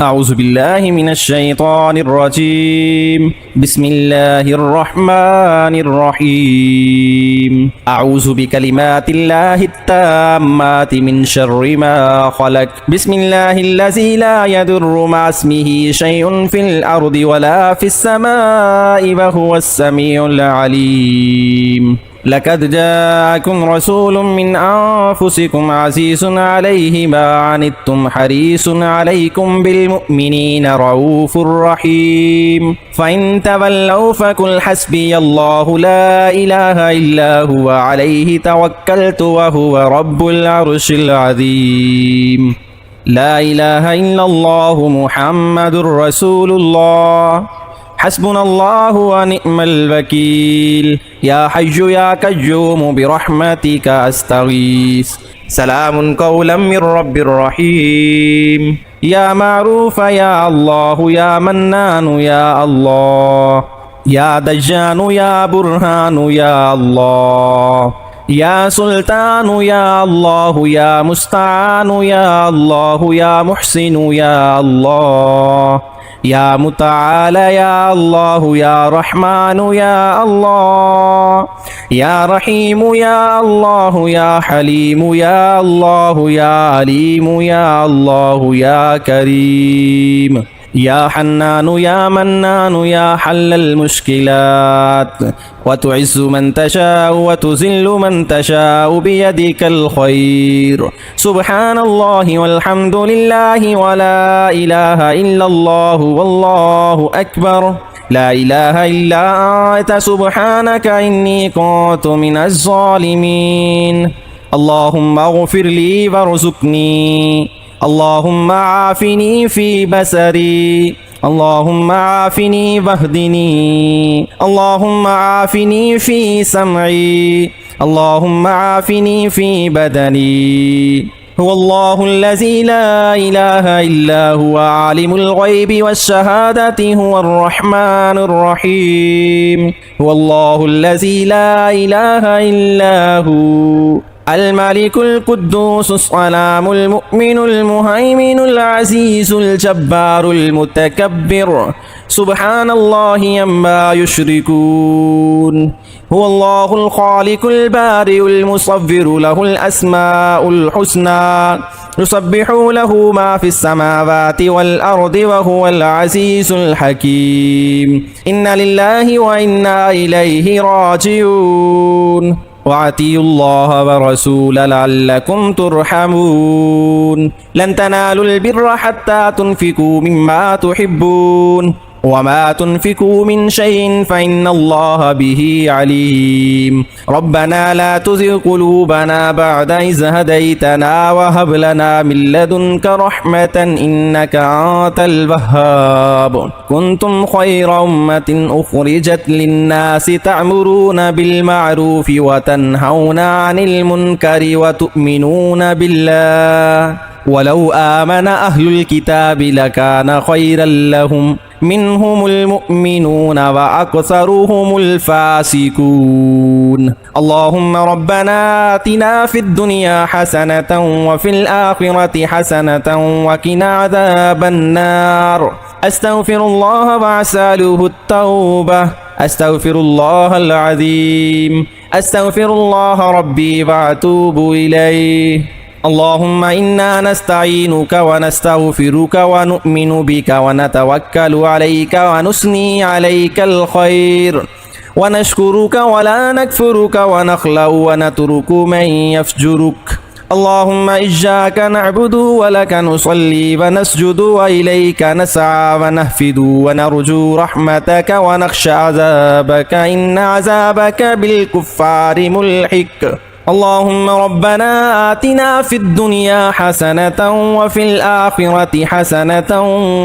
أعوذ بالله من الشيطان الرجيم بسم الله الرحمن الرحيم أعوذ بكلمات الله التامات من شر ما خلق بسم الله الذي لا يضر مع اسمه شيء في الأرض ولا في السماء وهو السميع العليم لقد جاءكم رسول من أنفسكم عزيز عليه ما عنتم حريص عليكم بالمؤمنين رؤوف رحيم فإن تولوا فقل حسبي الله لا إله إلا هو عليه توكلت وهو رب العرش العظيم لا إله إلا الله محمد رسول الله حسبنا الله ونعم الوكيل يا حي يا قيوم برحمتك أستغيث سلام قولا من رب رحيم يا معروف يا الله يا منان يا الله يا دجان يا برهان يا الله يا سلطان يا الله يا مستعان يا الله يا محسن يا الله يا متعالى يا الله يا رحمن يا الله يا رحيم يا الله يا حليم يا الله يا عليم يا الله يا كريم يا حنان يا منان يا حل المشكلات وتعز من تشاء وتذل من تشاء بيدك الخير سبحان الله والحمد لله ولا إله إلا الله والله أكبر لا إله إلا أنت سبحانك إني كنت من الظالمين اللهم اغفر لي وارزقني اللهم عافني في بصري اللهم عافني واهدني اللهم عافني في سمعي اللهم عافني في بدني هو الله الذي لا إله إلا هو عالم الغيب والشهادة هو الرحمن الرحيم هو الله الذي لا إله إلا هو الملك القدوس السلام المؤمن المهيمن العزيز الجبار المتكبر سبحان الله عما يشركون هو الله الخالق البارئ المصور له الأسماء الحسنى يسبح له ما في السماوات والأرض وهو العزيز الحكيم إن لله وإنا إليه راجعون وأطيعوا الله ورسوله لعلكم ترحمون لن تنالوا البر حتى تنفقوا مما تحبون وما تنفقوا من شيء فإن الله به عليم ربنا لا تزغ قلوبنا بعد إذ هديتنا وهب لنا من لدنك رحمة إنك أنت الوهاب كنتم خير أمة أخرجت للناس تأمرون بالمعروف وتنهون عن المنكر وتؤمنون بالله ولو آمن أهل الكتاب لكان خيرا لهم منهم المؤمنون وأكثرهم الفاسقون اللهم ربنا آتنا في الدنيا حسنة وفي الآخرة حسنة وقنا عذاب النار أستغفر الله وأسأله التوبة أستغفر الله العظيم أستغفر الله ربي وأتوب إليه اللهم إنا نستعينك ونستغفرك ونؤمن بك ونتوكل عليك ونثني عليك الخير ونشكرك ولا نكفرك ونخلع ونترك من يفجرك اللهم إياك نعبد ولك نصلي ونسجد وإليك نسعى ونهفد ونرجو رحمتك ونخشى عذابك إن عذابك بالكفار ملحق اللهم ربنا آتنا في الدنيا حسنة وفي الآخرة حسنة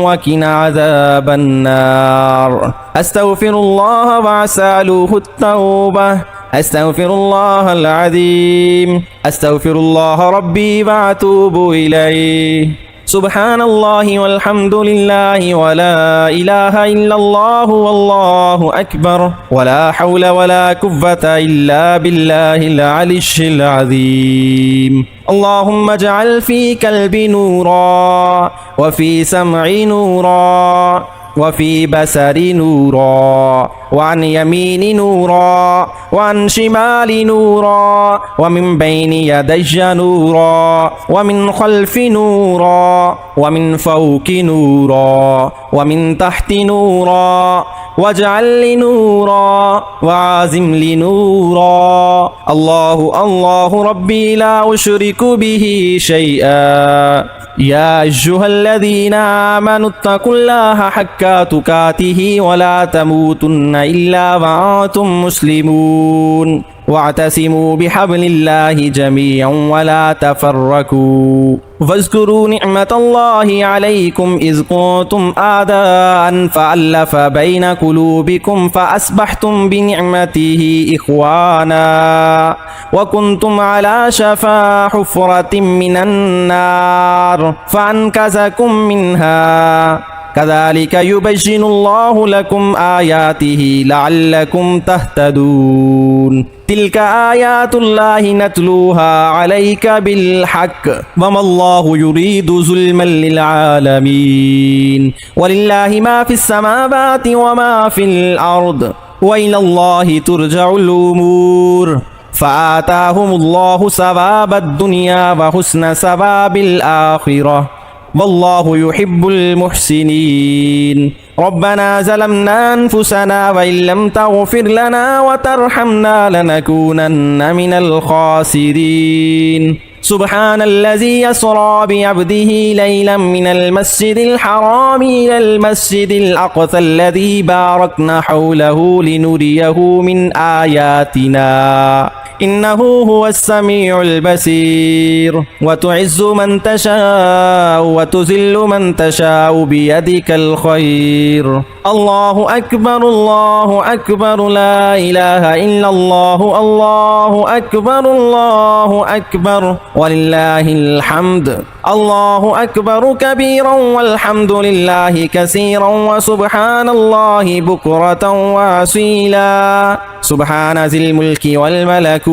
وقنا عذاب النار أستغفر الله وأسأله التوبة أستغفر الله العظيم أستغفر الله ربي وأتوب إليه سبحان الله والحمد لله ولا إله إلا الله والله أكبر ولا حول ولا قوة إلا بالله العلي العظيم. اللهم اجعل في قلبي نورا وفي سمعي نورا وفي بصري نورا وعن يميني نورا وعن شمالي نورا ومن بين يدي نورا ومن خلفي نورا ومن فوق نورا ومن تحت نورا واجعل لي نورا وعازم لي نورا. الله الله ربي لا أشرك به شيئا. يا أيها الذين آمنوا اتقوا الله حق تقاته ولا تموتن إلا وأنتم مسلمون واعتصموا بحبل الله جميعا ولا تفرقوا. واذكروا نعمة الله عليكم إذ كنتم أعداء فألف بين قلوبكم فأصبحتم بنعمته إخوانا وكنتم على شفا حفرة من النار فأنقذكم منها. كذلك يبين الله لكم آياته لعلكم تهتدون. تلك آيات الله نتلوها عليك بالحق وما الله يريد ظلما للعالمين. ولله ما في السماوات وما في الأرض وإلى الله ترجع الأمور. فآتاهم الله ثواب الدنيا وحسن ثواب الآخرة والله يحب المحسنين. ربنا ظلمنا أنفسنا وإن لم تغفر لنا وترحمنا لنكونن من الخاسرين. سبحان الذي يسرى بعبده ليلا من المسجد الحرام إلى المسجد الأقصى الذي باركنا حوله لنريه من آياتنا إنه هو السميع البصير. وتعز من تشاء وتذل من تشاء بيدك الخير. الله أكبر الله أكبر لا إله إلا الله. الله أكبر الله أكبر ولله الحمد. الله أكبر كبيرا والحمد لله كثيرا وسبحان الله بكرة وأصيلا. سبحان ذي الملك والملكوت.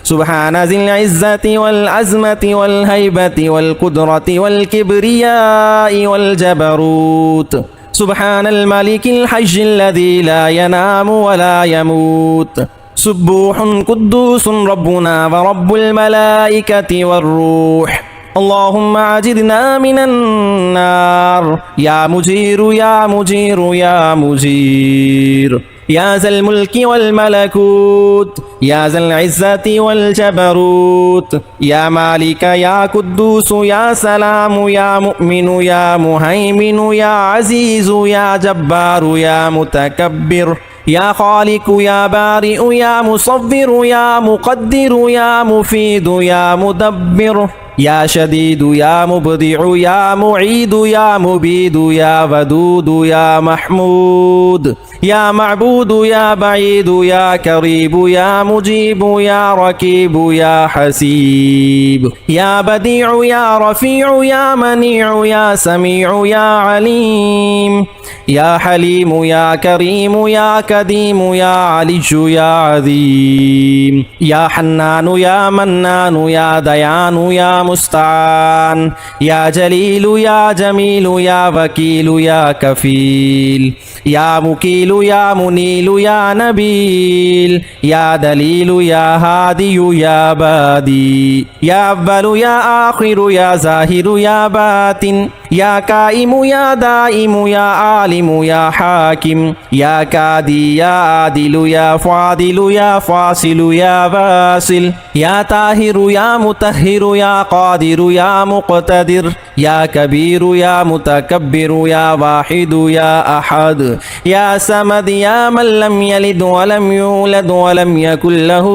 سبحان ذي العزة والعزمة والهيبة والقدرة والكبرياء والجبروت. سبحان الملك الحي الذي لا ينام ولا يموت. سبوح قدوس ربنا ورب الملائكة والروح. اللهم عجدنا من النار يا مجير يا مجير يا مجير. يا ذا الملك والملكوت يا ذا العزة والجبروت. يا مالك يا قدوس يا سلام يا مؤمن يا مهيمن يا عزيز يا جبار يا متكبر. يا خالق يا بارئ يا مصور يا مقدر يا مفيد يا مدبر. يا شديد يا مبدع يا معيد يا مبيد يا ودود يا محمود. يا معبود يا بعيد يا قريب يا مجيب يا ركيب يا حسيب. يا بديع يا رفيع يا منيع يا سميع يا عليم. يا حليم يا كريم يا كديم يا علي يا عظيم. يا حنان يا منان يا ديان يا مستعان. يا جليل يا جميل يا وكيل يا كفيل. يا مكيل يا منيل يا نبيل. يا دليل يا هادي يا بادي. يا أول يا آخر يا ظاهر يا باطن. يا قائم يا دائم يا عالم يا حاكم. يا كادي يا عادل يا فاضل يا فاصل يا واصل. يا طاهر يا مطهر يا قادر يا مقتدر. يا كبير يا متكبر يا واحد يا أحد. يا سمد يا من لم يلد ولم يولد ولم يكن له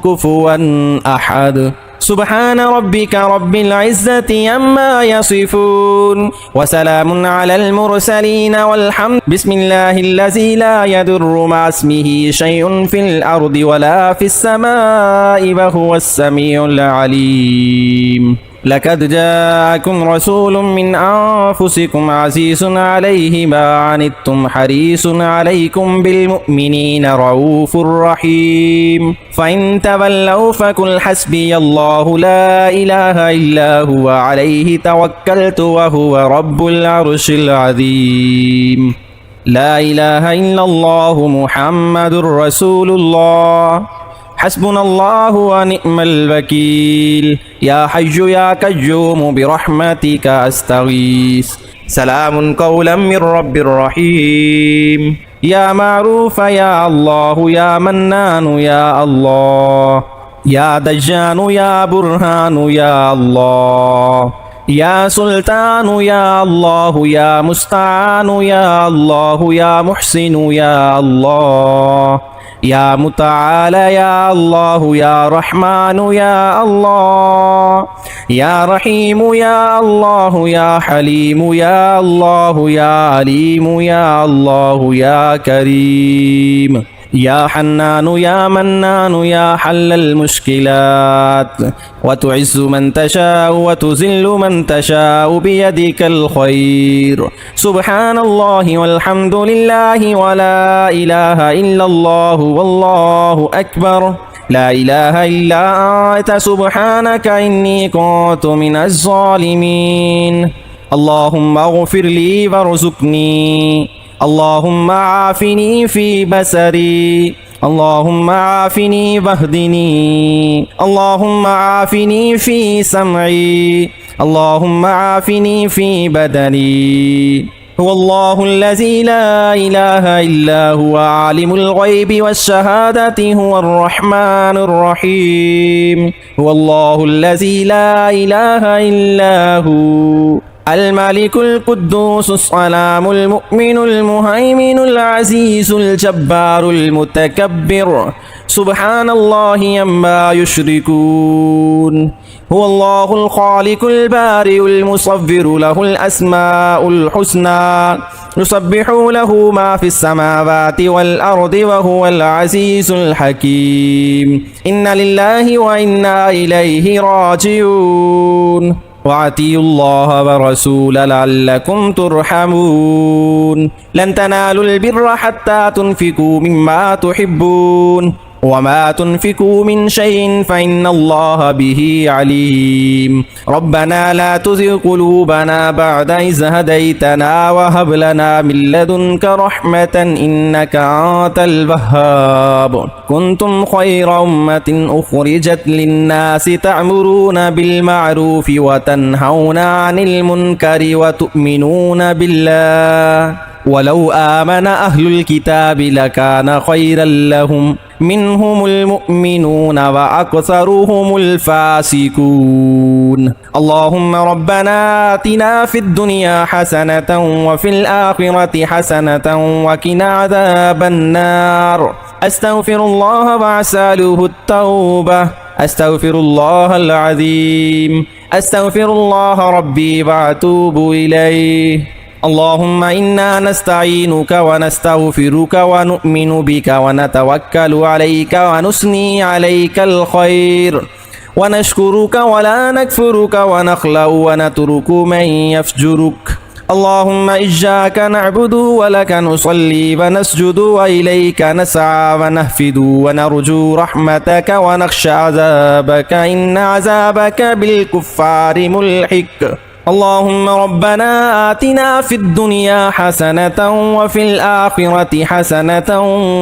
كفوا أحد. سبحان ربك رب العزة عما يصفون وسلام على المرسلين والحمد. بسم الله الذي لا يضر مع اسمه شيء في الأرض ولا في السماء وهو السميع العليم. لقد جاءكم رسول من أنفسكم عزيز عليه ما عنتم حريص عليكم بالمؤمنين رؤوف رحيم فإن تولوا فقل حسبي الله لا إله إلا هو عليه توكلت وهو رب العرش العظيم لا إله إلا الله محمد رسول الله حسبنا الله ونعم الوكيل يا حي يا قيوم برحمتك أستغيث سلام قولا من رب رحيم يا معروف يا الله يا منان يا الله يا دجان يا برهان يا الله يا سلطان يا الله يا مستعان يا الله يا محسن يا الله يا متعالى يا الله يا رحمن يا الله يا رحيم يا الله يا حليم يا الله يا عليم يا الله يا كريم يا حنان يا منان يا حل المشكلات وتعز من تشاء وتذل من تشاء بيدك الخير سبحان الله والحمد لله ولا إله إلا الله والله أكبر لا إله إلا أنت سبحانك إني كنت من الظالمين اللهم اغفر لي وارزقني اللهم عافني في بصري اللهم عافني واهدني اللهم عافني في سمعي اللهم عافني في بدني هو الله الذي لا إله إلا هو عالم الغيب والشهادة هو الرحمن الرحيم هو الله الذي لا إله إلا هو الملك القدوس السلام المؤمن المهيمن العزيز الجبار المتكبر سبحان الله عما يشركون هو الله الخالق البارئ المصور له الأسماء الحسنى يسبح له ما في السماوات والأرض وهو العزيز الحكيم إن لله وإنا إليه راجعون وأطيعوا الله ورسوله لعلكم ترحمون لن تنالوا البر حتى تنفقوا مما تحبون وما تنفقوا من شيء فإن الله به عليم ربنا لا تزغ قلوبنا بعد إذ هديتنا وهب لنا من لدنك رحمة إنك أنت الوهاب كنتم خير أمة أخرجت للناس تأمرون بالمعروف وتنهون عن المنكر وتؤمنون بالله ولو آمن أهل الكتاب لكان خيرا لهم منهم المؤمنون وأكثرهم الفاسقون اللهم ربنا آتنا في الدنيا حسنة وفي الآخرة حسنة وقنا عذاب النار أستغفر الله وأسأله التوبة أستغفر الله العظيم أستغفر الله ربي وأتوب إليه اللهم إنا نستعينك ونستغفرك ونؤمن بك ونتوكل عليك ونثني عليك الخير ونشكرك ولا نكفرك ونخلع ونترك من يفجرك اللهم إياك نعبد ولك نصلي ونسجد وإليك نسعى ونهفد ونرجو رحمتك ونخشى عذابك إن عذابك بالكفار ملحق اللهم ربنا آتنا في الدنيا حسنة وفي الآخرة حسنة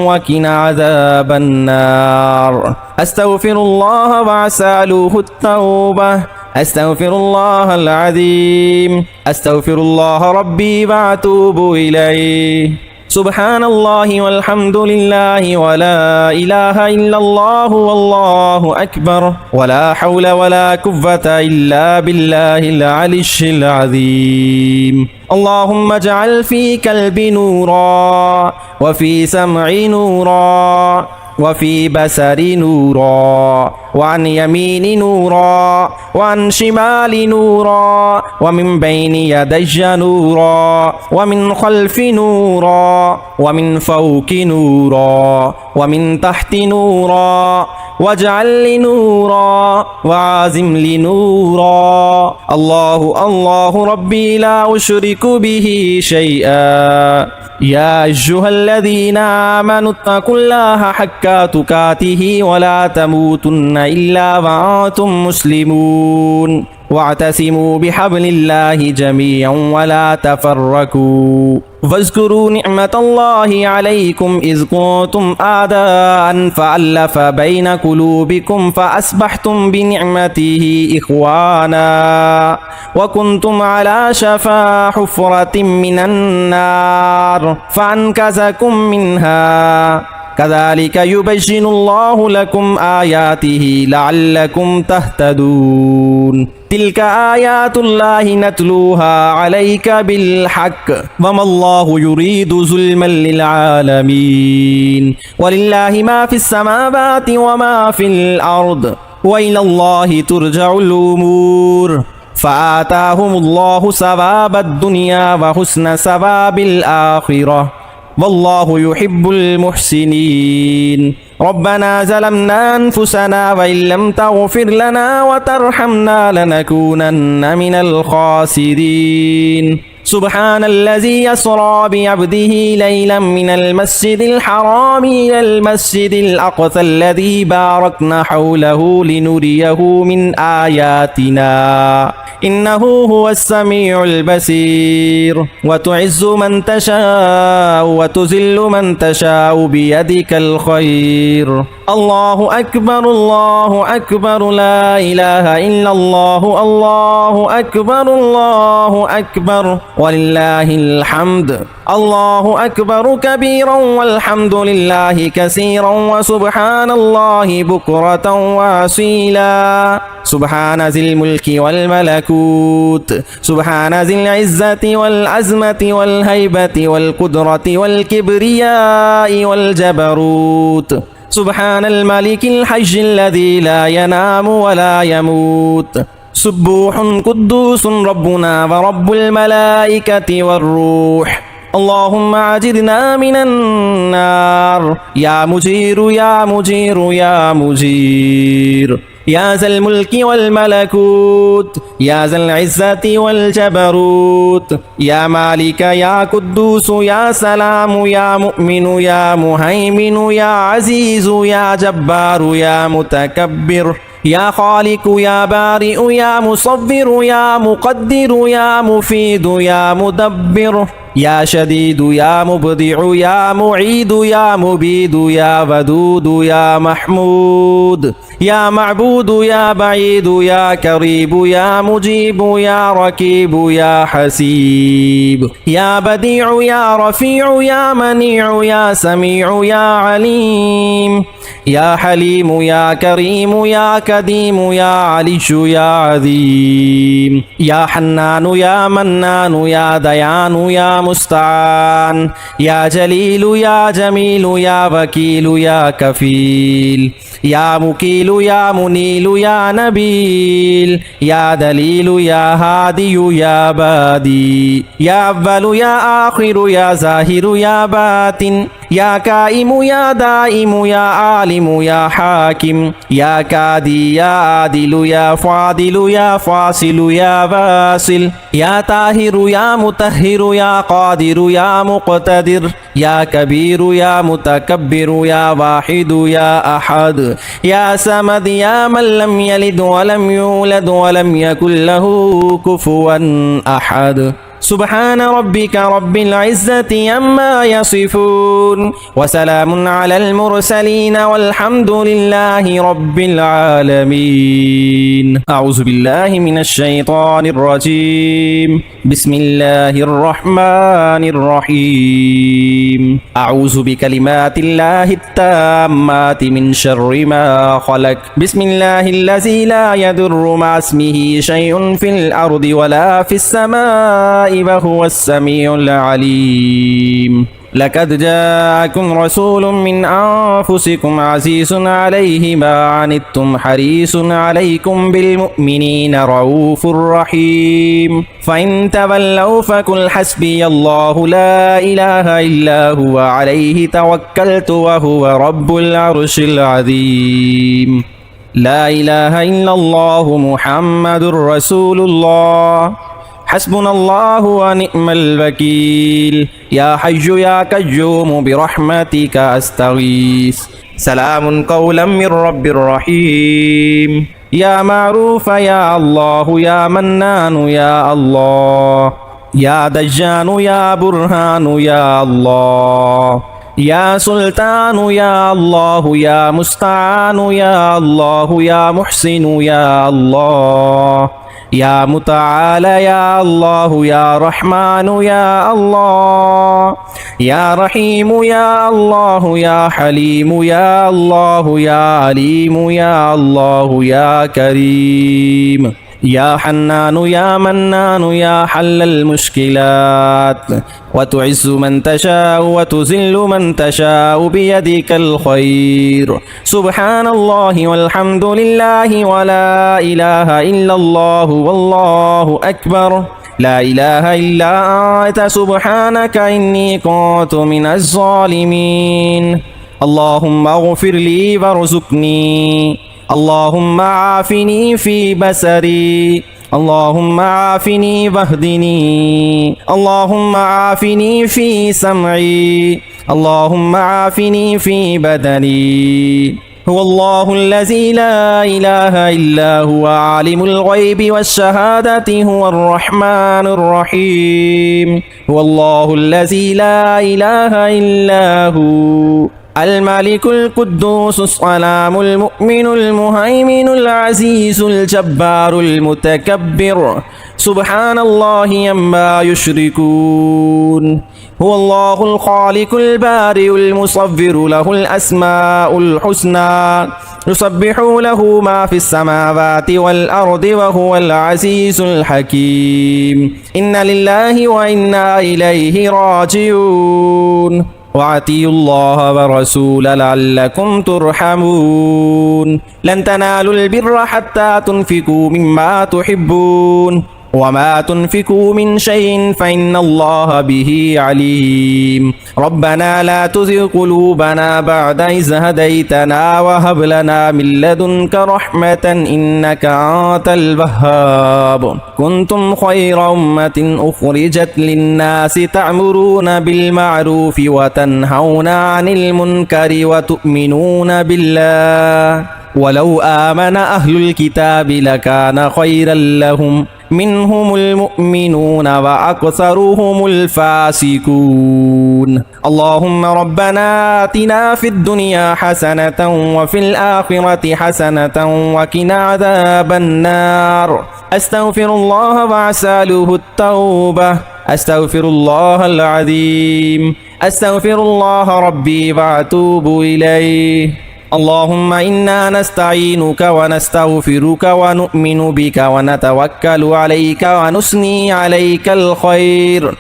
وقنا عذاب النار أستغفر الله وأسأله التوبة أستغفر الله العظيم أستغفر الله ربي وأتوب إليه سبحان الله والحمد لله ولا إله إلا الله والله أكبر ولا حول ولا قوة إلا بالله العلي العظيم اللهم اجعل في قلبي نورا وفي سمعي نورا وفي بصري نورا وعن يميني نورا وعن شمالي نورا ومن بين يدي نورا ومن خلفي نورا ومن فوق نورا ومن تحت نورا واجعل لي نورا وعازم لي نورا. الله الله ربي لا أشرك به شيئا. يا أيها الذين آمنوا اتقوا الله حق تقاته ولا تموتن إلا وأنتم مسلمون واعتصموا بحبل الله جميعا ولا تفرقوا واذكروا نعمة الله عليكم إذ كنتم أعداء فألف بين قلوبكم فأصبحتم بنعمته إخوانا وكنتم على شفا حفرة من النار فأنقذكم منها كذلك يبين الله لكم آياته لعلكم تهتدون. تلك آيات الله نتلوها عليك بالحق وما الله يريد ظلما للعالمين ولله ما في السماوات وما في الأرض وإلى الله ترجع الأمور. فآتاهم الله ثواب الدنيا وحسن ثواب الآخرة والله يحب المحسنين. ربنا ظلمنا أنفسنا وإن لم تغفر لنا وترحمنا لنكونن من الخاسرين. سبحان الذي يسرى بعبده ليلا من المسجد الحرام إلى المسجد الأقصى الذي باركنا حوله لنريه من آياتنا إنه هو السميع البصير. وتعز من تشاء وتذل من تشاء بيدك الخير. الله أكبر الله أكبر لا إله إلا الله الله أكبر الله أكبر ولله الحمد. الله أكبر كبيرا والحمد لله كثيرا وسبحان الله بكرة وأصيلا. سبحان ذي الملك والملكوت سبحان ذي العزة والعزمة والهيبة والقدرة والكبرياء والجبروت. سبحان الملك الحج الذي لا ينام ولا يموت. سبوح قدوس ربنا ورب الملائكة والروح. اللهم أجرنا من النار يا مجير يا مجير يا مجير. يا ذا الملك والملكوت يا ذا العزة والجبروت. يا مالك يا قدوس يا سلام يا مؤمن يا مهيمن يا عزيز يا جبار يا متكبر. يا خالق يا بارئ يا مصور يا مقدر يا مفيد يا مدبر. يا شديد يا مبدع يا معيد يا مبيد يا ودود يا محمود. يا معبود يا بعيد يا قريب يا مجيب يا ركيب يا حسيب. يا بديع يا رفيع يا منيع يا سميع يا عليم. يا حليم يا كريم يا كديم يا علي يا عظيم. يا حنان يا منان يا ديان يا مستعان. يا جليل يا جميل يا وكيل يا كفيل. يا مكيل يا منيل يا نبيل. يا دليل يا هادي يا بادي. يا أول يا آخر يا ظاهر يا باطن. يا كائم يا دائم يا عالم يا حاكم. يا كادي يا عادل يا فاضل يا فاصل يا واصل. يا طاهر يا مطهر يا قادر يا مقتدر. يا كبير يا متكبر يا واحد يا أحد. يا صمد يا من لم يلد ولم يولد ولم يكن له كفوا أحد. سبحان ربك رب العزة عما يصفون وسلام على المرسلين والحمد لله رب العالمين. أعوذ بالله من الشيطان الرجيم. بسم الله الرحمن الرحيم. أعوذ بكلمات الله التامات من شر ما خلق. بسم الله الذي لا يضر مع اسمه شيء في الأرض ولا في السماء الدعاء وهو السميع العليم. لقد جاءكم رسول من أنفسكم عزيز عليه ما عنتم حريص عليكم بالمؤمنين رؤوف رحيم. فإن تولوا فقل حسبي الله لا إله إلا هو عليه توكلت وهو رب العرش العظيم. لا إله إلا الله محمد رسول الله. حسبنا الله ونعم الوكيل. يا حي يا قيوم برحمتك أستغيث. سلام قولا من رب رحيم. يا معروف يا الله يا منان يا الله. يا دجان يا برهان يا الله. يا سلطان يا الله يا مستعان يا الله يا محسن يا الله. يا متعال يا الله يا رحمن يا الله. يا رحيم يا الله يا حليم يا الله يا عليم يا الله يا كريم. يا حنان يا منان يا حل المشكلات. وتعز من تشاء وتذل من تشاء بيدك الخير. سبحان الله والحمد لله ولا إله إلا الله والله أكبر. لا إله إلا أنت سبحانك إني كنت من الظالمين. اللهم اغفر لي وارزقني. اللهم عافني في بصري. اللهم عافني واهدني. اللهم عافني في سمعي. اللهم عافني في بدني. هو الله الذي لا إله إلا هو عالم الغيب والشهادة هو الرحمن الرحيم. هو الله الذي لا إله إلا هو الملك القدوس السلام المؤمن المهيمن العزيز الجبار المتكبر. سبحان الله عما يشركون. هو الله الخالق البارئ المصور له الأسماء الحسنى يسبح له ما في السماوات والأرض وهو العزيز الحكيم. إن لله وإنا إليه راجعون. وأطيعوا الله ورسوله لعلكم ترحمون. لن تنالوا البر حتى تنفقوا مما تحبون وما تنفقوا من شيء فإن الله به عليم. ربنا لا تزغ قلوبنا بعد إذ هديتنا وهب لنا من لدنك رحمة إنك أنت الوهاب. كنتم خير أمة أخرجت للناس تأمرون بالمعروف وتنهون عن المنكر وتؤمنون بالله. ولو آمن أهل الكتاب لكان خيرا لهم منهم المؤمنون وأكثرهم الفاسقون. اللهم ربنا آتنا في الدنيا حسنة وفي الآخرة حسنة وقنا عذاب النار. أستغفر الله وأسأله التوبة. أستغفر الله العظيم. أستغفر الله ربي وأتوب إليه. اللهم إنا نستعينك ونستغفرك ونؤمن بك ونتوكل عليك ونثني عليك الخير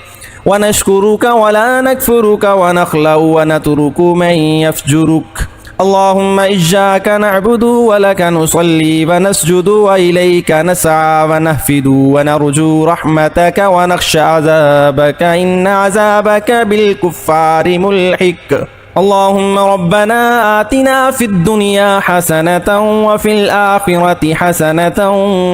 ونشكرك ولا نكفرك ونخلع ونترك من يفجرك. اللهم إياك نعبد ولك نصلي ونسجد وإليك نسعى ونهفد ونرجو رحمتك ونخشى عذابك إن عذابك بالكفار ملحق. اللهم ربنا آتنا في الدنيا حسنة وفي الآخرة حسنة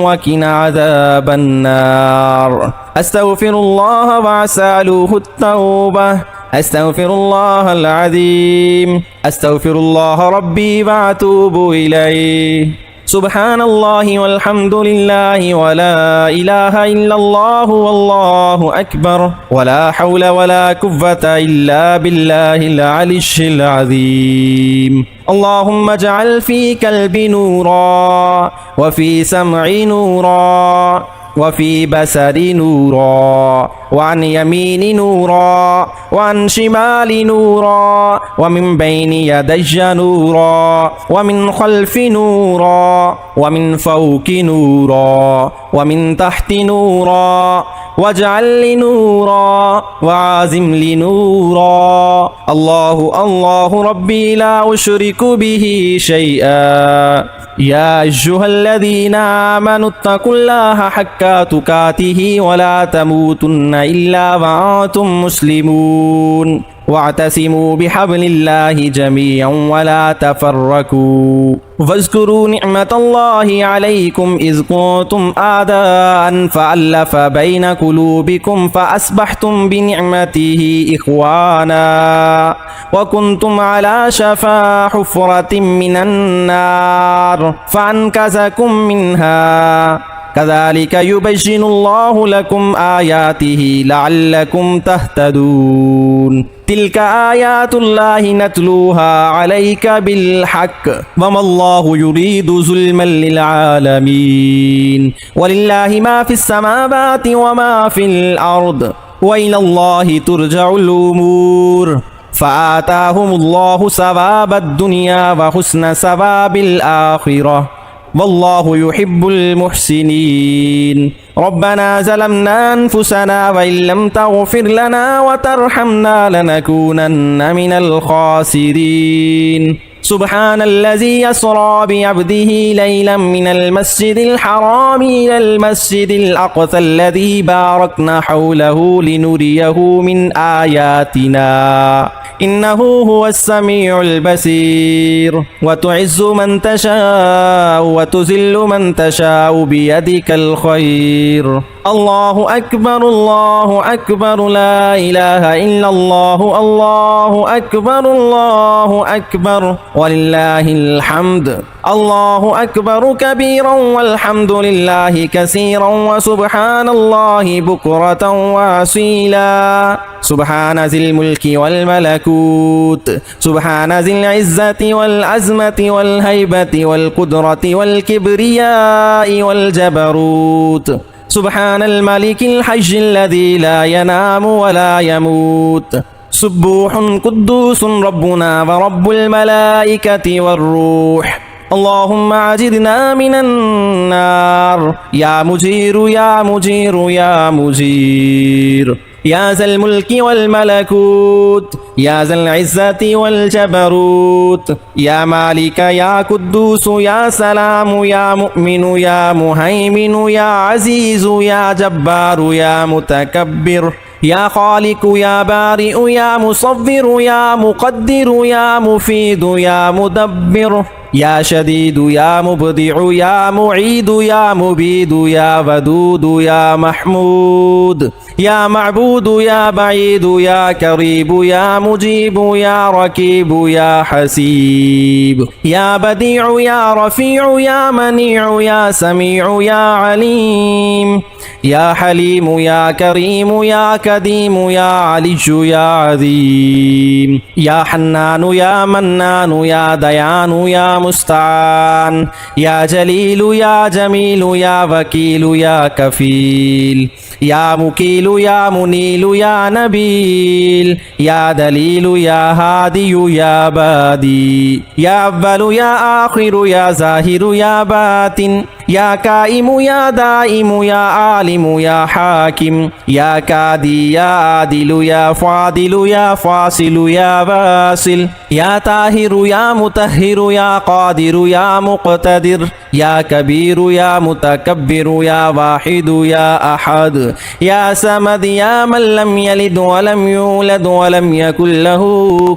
وقنا عذاب النار. أستغفر الله وأسأله التوبة. أستغفر الله العظيم. أستغفر الله ربي وأتوب إليه. سبحان الله والحمد لله ولا إله إلا الله والله أكبر ولا حول ولا قوة إلا بالله العلي العظيم. اللهم اجعل في قلبي نورا وفي سمعي نورا وفي بصري نورا وعن يمين نورا وعن شمال نورا ومن بين يدي نورا ومن خلف نورا ومن فوق نورا ومن تحت نورا واجعل لي نورا وعازم لي نورا. الله الله ربي لا أشرك به شيئا. يا أيها الذين آمنوا اتقوا الله حق تقاته ولا تموتن إلا وأنتم مسلمون واعتصموا بحبل الله جميعا ولا تفرقوا واذكروا نعمة الله عليكم إذ كنتم أعداء فألف بين قلوبكم فأصبحتم بنعمته إخوانا وكنتم على شفا حفرة من النار فأنقذكم منها كذلك يبين الله لكم آياته لعلكم تهتدون. تلك آيات الله نتلوها عليك بالحق وما الله يريد ظلما للعالمين ولله ما في السماوات وما في الأرض وإلى الله ترجع الأمور. فآتاهم الله ثواب الدنيا وحسن ثواب الآخرة والله يحب المحسنين. ربنا ظلمنا أنفسنا وإن لم تغفر لنا وترحمنا لنكونن من الخاسرين. سبحان الذي يسرى بعبده ليلا من المسجد الحرام إلى المسجد الأقصى الذي باركنا حوله لنريه من آياتنا إنه هو السميع البصير. وتعز من تشاء وتذل من تشاء بيدك الخير. الله أكبر الله أكبر لا إله إلا الله الله أكبر الله أكبر ولله الحمد. الله أكبر كبيرا والحمد لله كثيرا وسبحان الله بكرة وأصيلا. سبحان ذي الملك والملكوت سبحان ذي العزة والعزمة والهيبة والقدرة والكبرياء والجبروت. سبحان الملك الحي الذي لا ينام ولا يموت. سبوح قدوس ربنا ورب الملائكة والروح. اللهم أجرنا من النار يا مجير يا مجير يا مجير. يا ذا الملك والملكوت يا ذا العزة والجبروت. يا مالك يا قدوس يا سلام يا مؤمن يا مهيمن يا عزيز يا جبار يا متكبر. يا خالق يا بارئ يا مصور يا مقدر يا مفيد يا مدبر. يا شديد يا مبدع يا معيد يا مبيد يا ودود يا محمود. يا معبود يا بعيد يا قريب يا مجيب يا ركيب يا حسيب. يا بديع يا رفيع يا منيع يا سميع يا عليم. يا حليم يا كريم يا كديم يا علي يا عظيم. يا حنان يا منان يا ديان يا مستعان. يا جليل يا جميل يا وكيل يا كفيل. يا مكيل يا منيل يا نبيل. يا دليل يا هادي يا بادي. يا أول يا آخر يا ظاهر يا باطن. يا كائم يا دائم يا عالم يا حاكم. يا كادي يا عادل يا فاضل يا فاصل يا واصل. يا طاهر يا مطهر يا قادر يا مقتدر. يا كبير يا متكبر يا واحد يا أحد. يا سمد يا من لم يلد ولم يولد ولم يكن له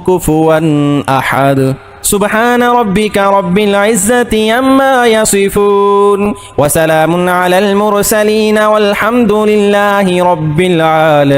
كفوا أحد. سبحان ربك رب العزة عما يصفون وسلام على المرسلين والحمد لله رب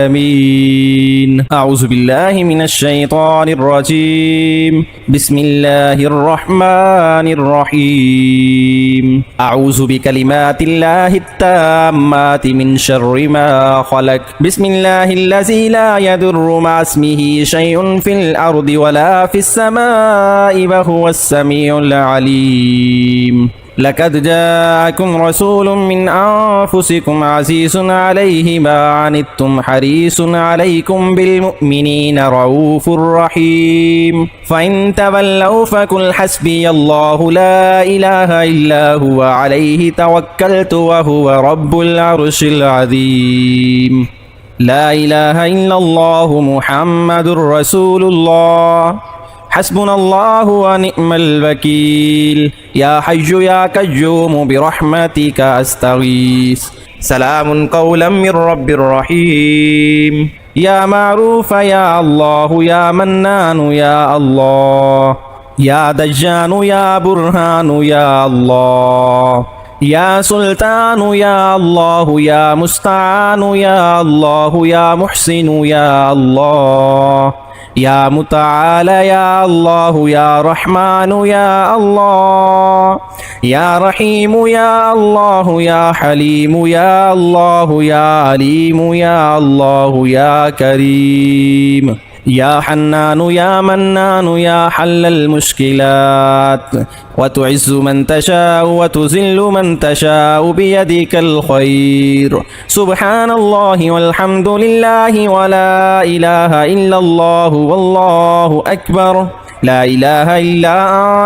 العالمين. أعوذ بالله من الشيطان الرجيم. بسم الله الرحمن الرحيم. أعوذ بكلمات الله التامات من شر ما خلق. بسم الله الذي لا يضر مع اسمه شيء في الأرض ولا في السماء وهو السميع العليم لقد جاءكم رسول من أنفسكم عزيز عليه ما عنتم حريص عليكم بالمؤمنين رؤوف رحيم فإن تولوا فقل حسبي الله لا إله إلا هو عليه توكلت وهو رب العرش العظيم لا إله إلا الله محمد رسول الله حسبنا الله ونعم الوكيل يا حي يا قيوم برحمتك أستغيث سلام قولا من رب رحيم يا معروف يا الله يا منان يا الله يا دجان يا برهان يا الله يا سلطان يا الله يا مستعان يا الله يا محسن يا الله يا متعالى يا الله يا رحمن يا الله يا رحيم يا الله يا حليم يا الله يا عليم يا الله يا كريم يا حنان يا منان يا حل المشكلات وتعز من تشاء وتذل من تشاء بيدك الخير سبحان الله والحمد لله ولا إله إلا الله والله أكبر لا إله إلا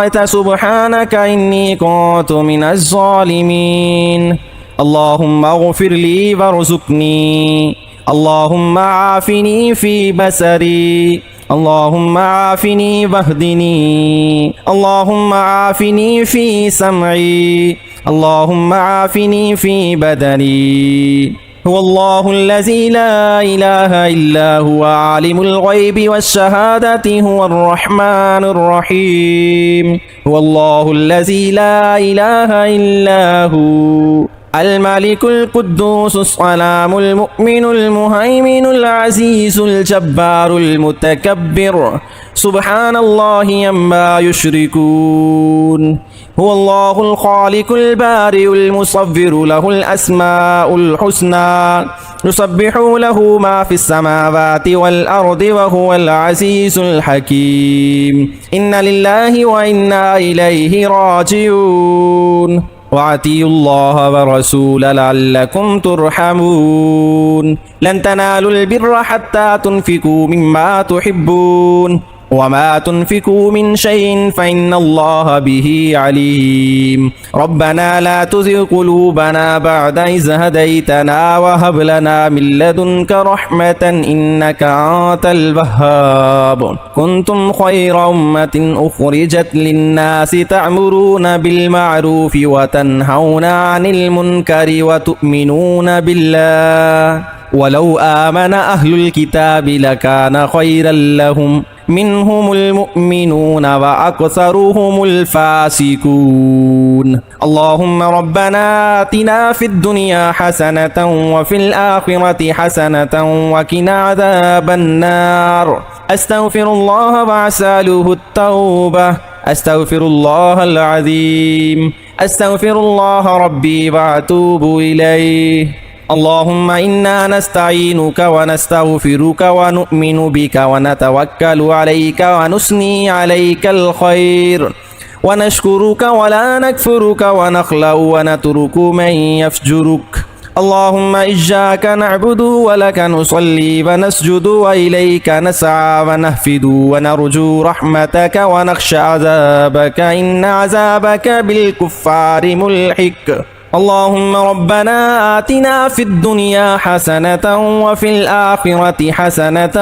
أنت سبحانك إني كنت من الظالمين اللهم اغفر لي وارزقني اللهم عافني في بصري اللهم عافني واهدني اللهم عافني في سمعي اللهم عافني في بدني هو الله الذي لا إله إلا هو عالم الغيب والشهادة هو الرحمن الرحيم هو الله الذي لا إله إلا هو الملك القدوس السلام المؤمن المهيمن العزيز الجبار المتكبر سبحان الله عما يشركون هو الله الخالق البارئ المصور له الأسماء الحسنى يسبح له ما في السماوات والأرض وهو العزيز الحكيم إن لله وإنا إليه راجعون وأطيعوا الله ورسوله لعلكم ترحمون لن تنالوا البر حتى تنفقوا مما تحبون وما تنفقوا من شيء فإن الله به عليم ربنا لا تزغ قلوبنا بعد إذ هديتنا وهب لنا من لدنك رحمة إنك أنت الوهاب كنتم خير أمة أخرجت للناس تأمرون بالمعروف وتنهون عن المنكر وتؤمنون بالله ولو آمن أهل الكتاب لكان خيرا لهم منهم المؤمنون وأكثرهم الفاسقون اللهم ربنا آتنا في الدنيا حسنة وفي الآخرة حسنة وقنا عذاب النار أستغفر الله وأسأله التوبة أستغفر الله العظيم أستغفر الله ربي وأتوب إليه اللهم إنا نستعينك ونستغفرك ونؤمن بك ونتوكل عليك ونثني عليك الخير ونشكرك ولا نكفرك ونخلع ونترك من يفجرك اللهم إياك نعبد ولك نصلي ونسجد وإليك نسعى ونهفد ونرجو رحمتك ونخشى عذابك إن عذابك بالكفار ملحق اللهم ربنا آتنا في الدنيا حسنة وفي الآخرة حسنة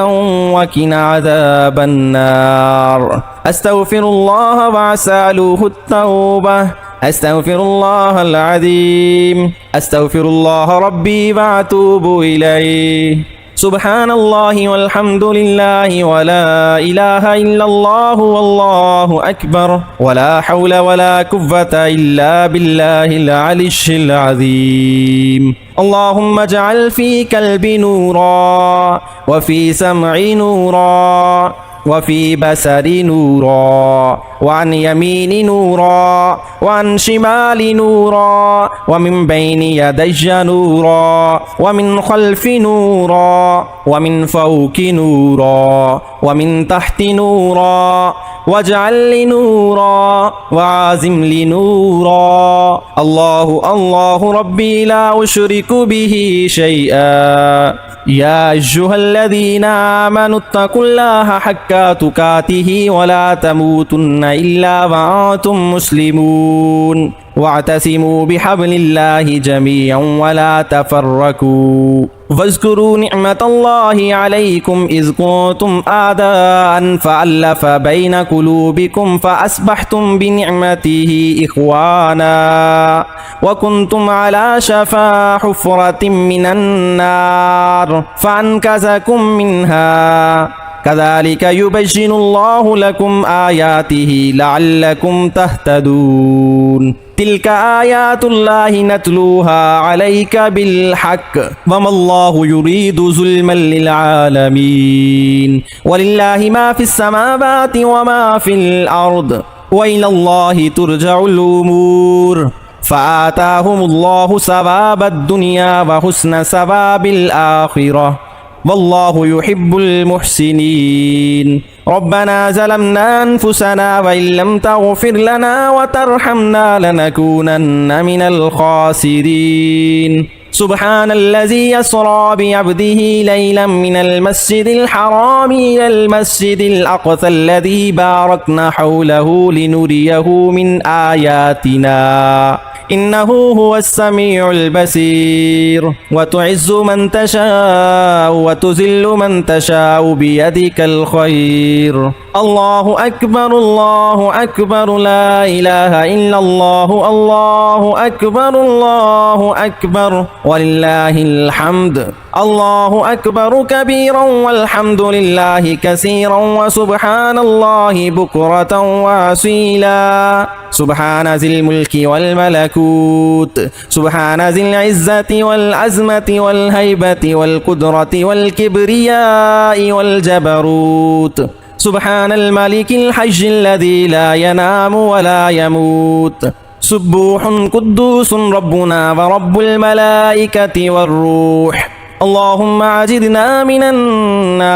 وقنا عذاب النار أستغفر الله وأسأله التوبة أستغفر الله العظيم أستغفر الله ربي وأتوب إليه سبحان الله والحمد لله ولا إله إلا الله والله أكبر ولا حول ولا قوة إلا بالله العلي العظيم اللهم اجعل في قلبي نورا وفي سمعي نورا وفي بصري نورا وعن يميني نورا وعن شمالي نورا ومن بين يدي نورا ومن خلفي نورا ومن فوق نورا ومن تحت نورا واجعل لي نورا وعازم لي نورا. الله الله ربي لا أشرك به شيئا. يا أيها الذين آمنوا اتقوا الله حق تقاته ولا تموتن إلا وأنتم مسلمون واعتصموا بحبل الله جميعا ولا تفرقوا. واذكروا نعمة الله عليكم إذ كنتم أعداء فألف بين قلوبكم فأصبحتم بنعمته إخوانا وكنتم على شفا حفرة من النار فأنقذكم منها. كذلك يبين الله لكم آياته لعلكم تهتدون. تلك آيات الله نتلوها عليك بالحق وما الله يريد ظلما للعالمين. ولله ما في السماوات وما في الأرض وإلى الله ترجع الأمور. فآتاهم الله ثواب الدنيا وحسن ثواب الآخرة والله يحب المحسنين. ربنا ظلمنا أنفسنا وإن لم تغفر لنا وترحمنا لنكونن من الخاسرين. سبحان الذي يسرى بعبده ليلا من المسجد الحرام إلى المسجد الأقصى الذي باركنا حوله لنريه من آياتنا إنه هو السميع البصير. وتعز من تشاء وتذل من تشاء بيدك الخير. الله أكبر الله أكبر لا إله إلا الله. الله أكبر الله أكبر ولله الحمد. الله أكبر كبيرا والحمد لله كثيرا وسبحان الله بكرة وأصيلا. سبحان ذي الملك والملكوت. سبحان ذي العزة والعزمة والهيبة والقدرة والكبرياء والجبروت. سبحان الملك الحي الذي لا ينام ولا يموت. سبوح قدوس ربنا ورب الملائكة والروح. اللهم أجرنا من النار.